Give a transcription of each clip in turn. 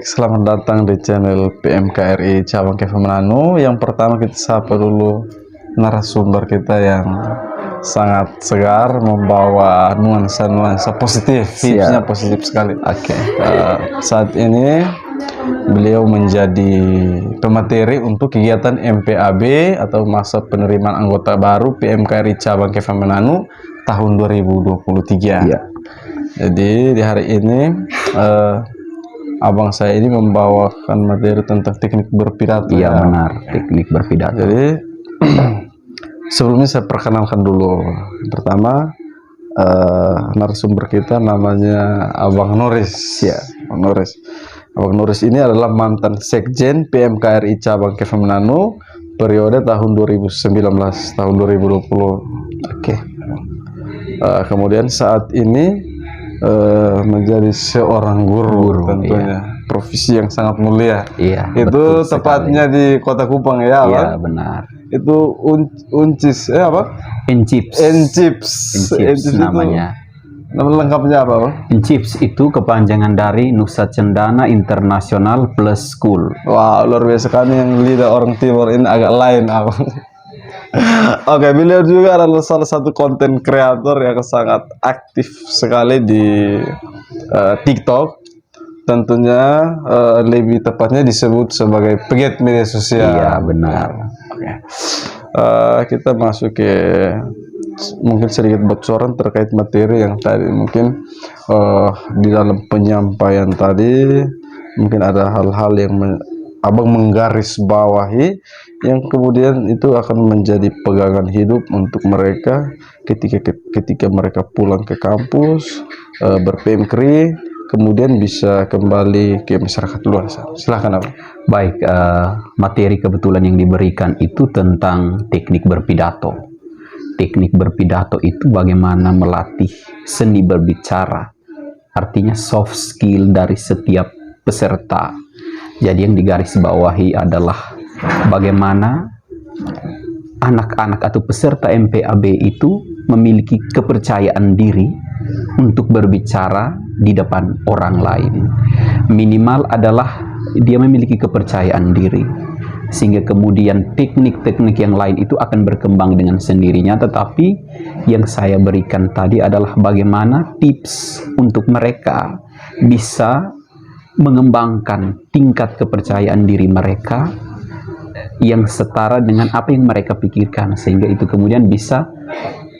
Selamat datang di channel PMKRI Cabang KFM Manado. Yang pertama kita sapa dulu narasumber kita yang sangat segar, membawa nuansa-nuansa positif, vibes-nya positif sekali. Saat ini beliau menjadi pemateri untuk kegiatan MPAB atau masa penerimaan anggota baru PMKRI Cabang KFM Manado tahun 2023. Jadi di hari ini abang saya ini membawakan materi tentang teknik berpidato. Iya, benar, teknik berpidato. Jadi sebelumnya saya perkenalkan dulu. Pertama, narasumber kita namanya Abang Noris. Ya, Abang Noris. Abang Noris ini adalah mantan Sekjen PMKRI Cabang KFM Manado periode tahun 2019 tahun 2020. Kemudian saat ini menjadi seorang guru tentunya, profesi yang sangat mulia. Itu tepatnya sekali di Kota Kupang ya, Iya, benar. Itu Uncis apa? Encips namanya. Nama lengkapnya apa, Bang? Encips itu kepanjangan dari Nusa Cendana International Plus School. Wah, luar biasa kan, yang lidah orang timur ini agak lain, Abang. Oke, beliau juga adalah salah satu konten kreator yang sangat aktif sekali di TikTok. Tentunya lebih tepatnya disebut sebagai pegiat media sosial. Iya, benar. Kita masuk ke mungkin sedikit bocoran terkait materi yang tadi. Mungkin di dalam penyampaian tadi mungkin ada hal-hal yang Abang menggaris bawahi yang kemudian itu akan menjadi pegangan hidup untuk mereka ketika mereka pulang ke kampus, berPMKRI, kemudian bisa kembali ke masyarakat luas. Silahkan, Abang. Baik, materi kebetulan yang diberikan itu tentang teknik berpidato. Teknik berpidato itu bagaimana melatih seni berbicara, artinya soft skill dari setiap peserta. Jadi yang digarisbawahi adalah bagaimana anak-anak atau peserta MPAB itu memiliki kepercayaan diri untuk berbicara di depan orang lain. Minimal adalah dia memiliki kepercayaan diri, sehingga kemudian teknik-teknik yang lain itu akan berkembang dengan sendirinya. Tetapi yang saya berikan tadi adalah bagaimana tips untuk mereka bisa mengembangkan tingkat kepercayaan diri mereka yang setara dengan apa yang mereka pikirkan, sehingga itu kemudian bisa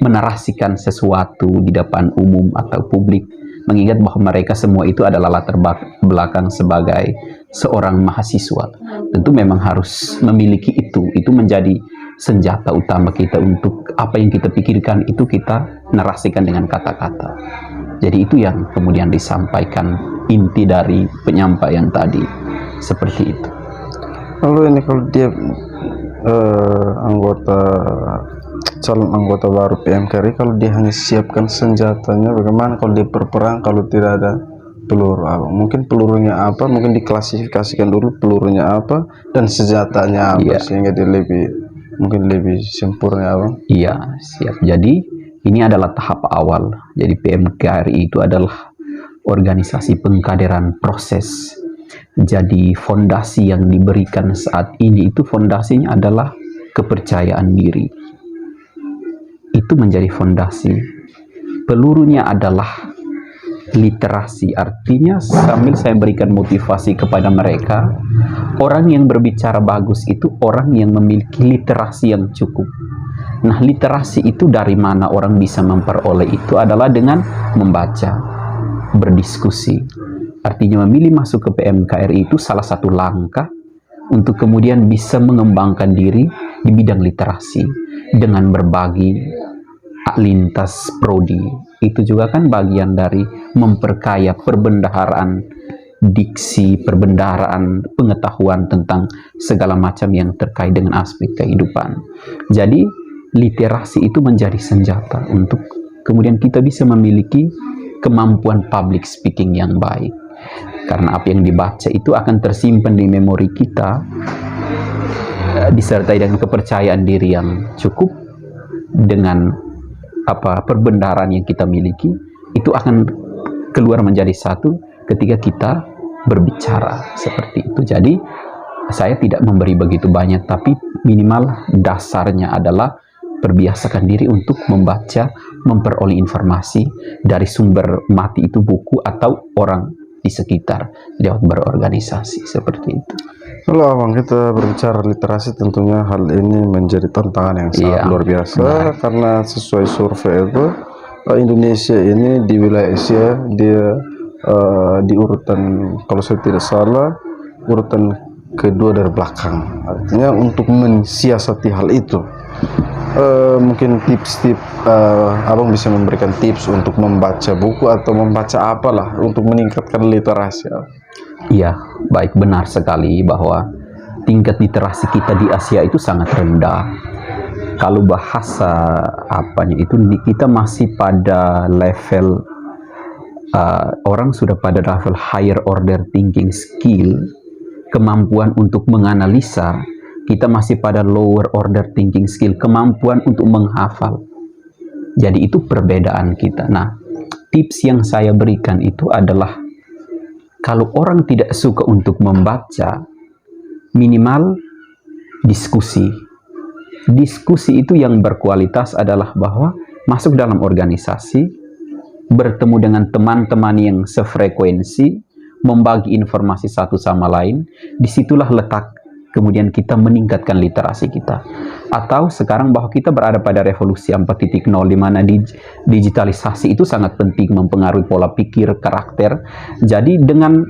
menarasikan sesuatu di depan umum atau publik, mengingat bahwa mereka semua itu adalah latar belakang sebagai seorang mahasiswa. Tentu memang harus memiliki itu menjadi senjata utama kita untuk apa yang kita pikirkan itu kita narasikan dengan kata-kata. Jadi itu yang kemudian disampaikan inti dari penyampaian tadi, seperti itu. Lalu ini kalau dia calon anggota baru PMKRI, kalau dia hanya siapkan senjatanya, bagaimana kalau dia berperang kalau tidak ada peluru, Abang? Mungkin pelurunya apa, mungkin diklasifikasikan dulu pelurunya apa dan senjatanya apa, sehingga dia mungkin lebih sempurna, Abang. Iya, siap. Jadi ini adalah tahap awal. Jadi PMKRI itu adalah organisasi pengkaderan proses. Jadi fondasi yang diberikan saat ini itu fondasinya adalah kepercayaan diri. Itu menjadi fondasi. Pelurunya adalah literasi, artinya sambil saya berikan motivasi kepada mereka, orang yang berbicara bagus itu orang yang memiliki literasi yang cukup. Nah, literasi itu dari mana orang bisa memperoleh itu adalah dengan membaca, berdiskusi. Artinya memilih masuk ke PMKRI itu salah satu langkah untuk kemudian bisa mengembangkan diri di bidang literasi dengan berbagi lintas prodi. Itu juga kan bagian dari memperkaya perbendaharaan diksi, perbendaharaan pengetahuan tentang segala macam yang terkait dengan aspek kehidupan. Jadi literasi itu menjadi senjata untuk kemudian kita bisa memiliki kemampuan public speaking yang baik. Karena apa yang dibaca itu akan tersimpan di memori kita, disertai dengan kepercayaan diri yang cukup, dengan perbendaharaan yang kita miliki, itu akan keluar menjadi satu ketika kita berbicara seperti itu. Jadi saya tidak memberi begitu banyak, tapi minimal dasarnya adalah perbiasakan diri untuk membaca, memperoleh informasi dari sumber mati itu buku atau orang di sekitar lewat berorganisasi seperti itu. Kalau abang kita berbicara literasi, tentunya hal ini menjadi tantangan yang sangat luar biasa, karena sesuai survei itu Indonesia ini di wilayah Asia dia di urutan, kalau saya tidak salah, urutan kedua dari belakang. Artinya untuk mensiasati hal itu, mungkin tips-tips abang bisa memberikan tips untuk membaca buku atau membaca apalah untuk meningkatkan literasi. Iya, baik, benar sekali bahwa tingkat literasi kita di Asia itu sangat rendah. Kalau bahasa apanya itu, kita masih pada level orang sudah pada level higher order thinking skill, kemampuan untuk menganalisa. Kita masih pada lower order thinking skill, kemampuan untuk menghafal. Jadi itu perbedaan kita. Nah, tips yang saya berikan itu adalah, kalau orang tidak suka untuk membaca, minimal diskusi. Diskusi itu yang berkualitas adalah bahwa masuk dalam organisasi, bertemu dengan teman-teman yang sefrekuensi, membagi informasi satu sama lain. Disitulah letak kemudian kita meningkatkan literasi kita. Atau sekarang bahwa kita berada pada revolusi 4.0, di mana digitalisasi itu sangat penting mempengaruhi pola pikir, karakter. Jadi dengan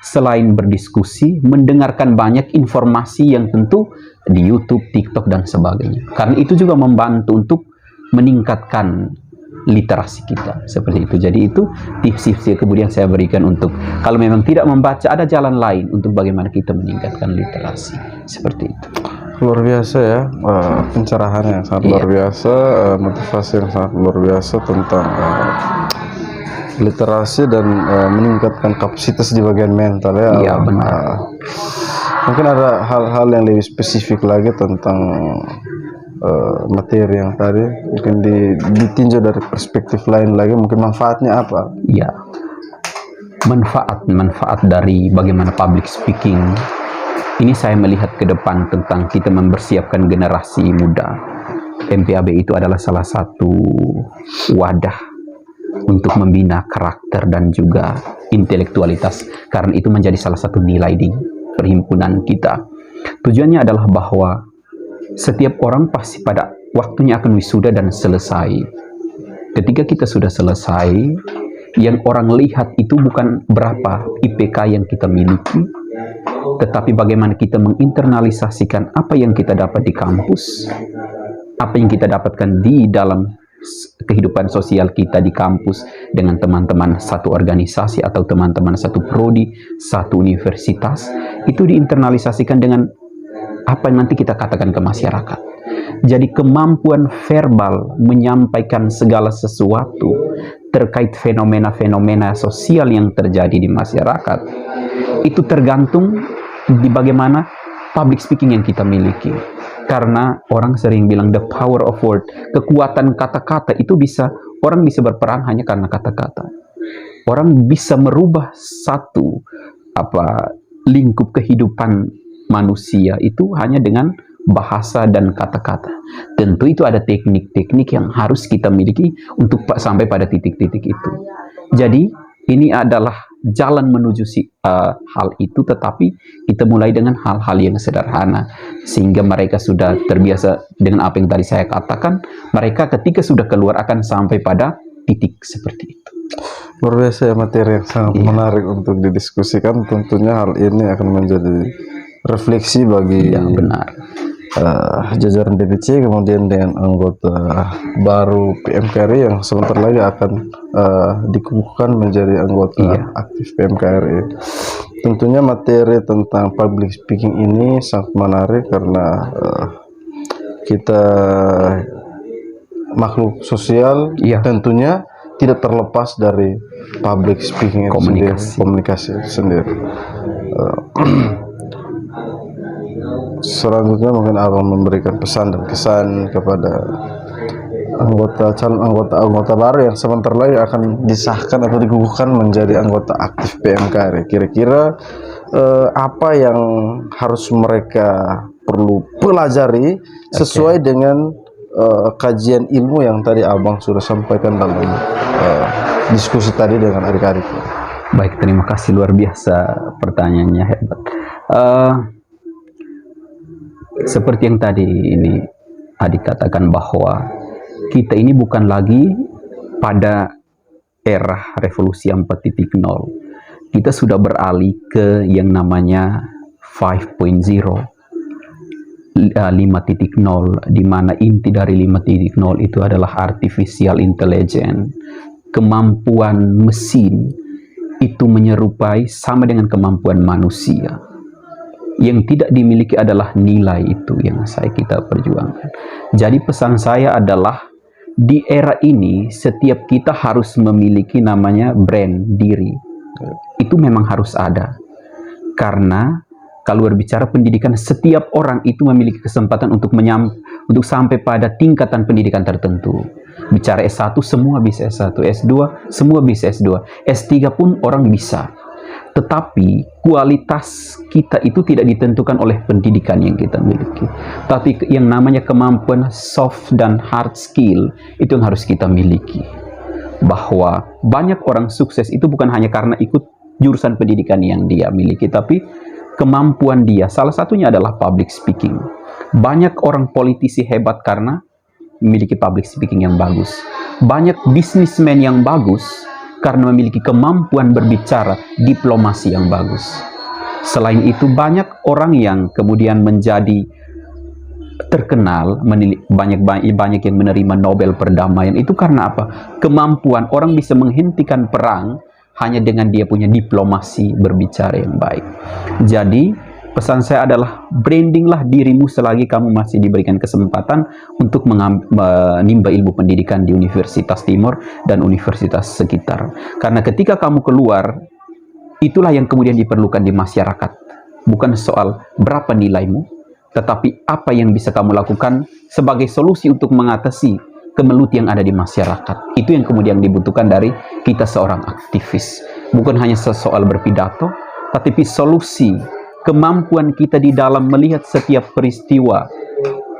selain berdiskusi, mendengarkan banyak informasi yang tentu di YouTube, TikTok, dan sebagainya. Karena itu juga membantu untuk meningkatkan literasi kita seperti itu. Jadi itu tips-tips yang kemudian saya berikan untuk kalau memang tidak membaca, ada jalan lain untuk bagaimana kita meningkatkan literasi seperti itu. Luar biasa ya, pencerahan yang sangat luar biasa, motivasi yang sangat luar biasa tentang literasi dan meningkatkan kapasitas di bagian mental ya. Iya, benar. Mungkin ada hal-hal yang lebih spesifik lagi tentang materi yang tadi, mungkin ditinjau dari perspektif lain lagi, mungkin manfaatnya apa? Ya, manfaat dari bagaimana public speaking ini saya melihat ke depan tentang kita mempersiapkan generasi muda. MPAB itu adalah salah satu wadah untuk membina karakter dan juga intelektualitas, karena itu menjadi salah satu nilai di perhimpunan kita. Tujuannya adalah bahwa setiap orang pasti pada waktunya akan wisuda dan selesai. Ketika kita sudah selesai, yang orang lihat itu bukan berapa IPK yang kita miliki, tetapi bagaimana kita menginternalisasikan apa yang kita dapat di kampus, apa yang kita dapatkan di dalam kehidupan sosial kita di kampus dengan teman-teman satu organisasi atau teman-teman satu prodi, satu universitas, itu diinternalisasikan dengan apa yang nanti kita katakan ke masyarakat. Jadi kemampuan verbal menyampaikan segala sesuatu terkait fenomena-fenomena sosial yang terjadi di masyarakat, itu tergantung di bagaimana public speaking yang kita miliki. Karena orang sering bilang the power of word, kekuatan kata-kata itu orang bisa berperang hanya karena kata-kata. Orang bisa merubah satu lingkup kehidupan manusia itu hanya dengan bahasa dan kata-kata. Tentu itu ada teknik-teknik yang harus kita miliki untuk sampai pada titik-titik itu. Jadi ini adalah jalan menuju hal itu, tetapi kita mulai dengan hal-hal yang sederhana sehingga mereka sudah terbiasa dengan apa yang tadi saya katakan. Mereka ketika sudah keluar akan sampai pada titik seperti itu. Luar biasa ya, materi yang sangat menarik untuk didiskusikan. Tentunya hal ini akan menjadi refleksi bagi jajaran DPC, kemudian dengan anggota baru PMKRI yang sebentar lagi akan dikukuhkan menjadi anggota aktif PMKRI. Tentunya materi tentang public speaking ini sangat menarik karena kita makhluk sosial, tentunya tidak terlepas dari public speaking komunikasi sendiri. Selanjutnya mungkin abang memberikan pesan dan kesan kepada calon anggota baru yang sebentar lagi akan disahkan atau dikukuhkan menjadi anggota aktif PMKRI. Kira-kira apa yang harus mereka perlu pelajari sesuai dengan kajian ilmu yang tadi Abang sudah sampaikan dalam diskusi tadi dengan adik-adik. Baik, terima kasih, luar biasa pertanyaannya, hebat. Seperti yang tadi ini adik katakan bahwa kita ini bukan lagi pada era revolusi 4.0. Kita sudah beralih ke yang namanya 5.0, 5.0, di mana inti dari 5.0 itu adalah artificial intelligence, kemampuan mesin itu menyerupai sama dengan kemampuan manusia. Yang tidak dimiliki adalah nilai, itu yang kita perjuangkan. Jadi pesan saya adalah di era ini setiap kita harus memiliki namanya brand diri. Itu memang harus ada. Karena kalau berbicara pendidikan, setiap orang itu memiliki kesempatan untuk sampai pada tingkatan pendidikan tertentu. Bicara S1 semua bisa S1, S2 semua bisa S2, S3 pun orang bisa. Tetapi kualitas kita itu tidak ditentukan oleh pendidikan yang kita miliki. Tapi yang namanya kemampuan soft dan hard skill itu yang harus kita miliki. Bahwa banyak orang sukses itu bukan hanya karena ikut jurusan pendidikan yang dia miliki, tapi kemampuan dia. Salah satunya adalah public speaking. Banyak orang politisi hebat karena memiliki public speaking yang bagus. Banyak bisnismen yang bagus karena memiliki kemampuan berbicara, diplomasi yang bagus. Selain itu, banyak orang yang kemudian menjadi terkenal, banyak yang menerima Nobel perdamaian. Itu karena apa? Kemampuan orang bisa menghentikan perang hanya dengan dia punya diplomasi berbicara yang baik. Jadi pesan saya adalah brandinglah dirimu selagi kamu masih diberikan kesempatan untuk menimba ilmu pendidikan di Universitas Timur dan universitas sekitar. Karena ketika kamu keluar, itulah yang kemudian diperlukan di masyarakat. Bukan soal berapa nilaimu, tetapi apa yang bisa kamu lakukan sebagai solusi untuk mengatasi kemelut yang ada di masyarakat. Itu yang kemudian dibutuhkan dari kita seorang aktivis. Bukan hanya soal berpidato, tapi solusi, kemampuan kita di dalam melihat setiap peristiwa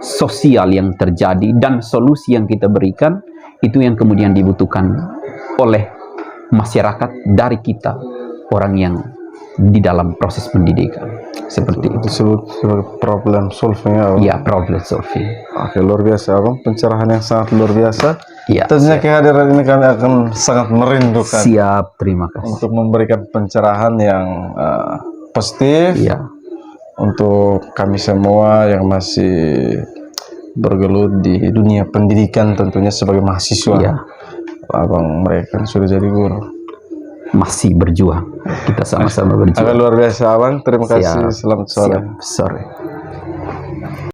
sosial yang terjadi dan solusi yang kita berikan, itu yang kemudian dibutuhkan oleh masyarakat dari kita, orang yang di dalam proses pendidikan. Seperti itu. Disebut problem solving ya? Ya, problem solving. Oke, luar biasa Abang, pencerahan yang sangat luar biasa. Ya, tentunya kehadiran ini kami akan sangat merindukan. Siap, terima kasih. Untuk memberikan pencerahan yang positif, ya, untuk kami semua yang masih bergelut di dunia pendidikan, tentunya sebagai mahasiswa. ya. Abang mereka kan sudah jadi guru, masih berjuang, kita sama-sama berjuang. Luar biasa Abang, terima kasih. Selamat sore. Siap, sore.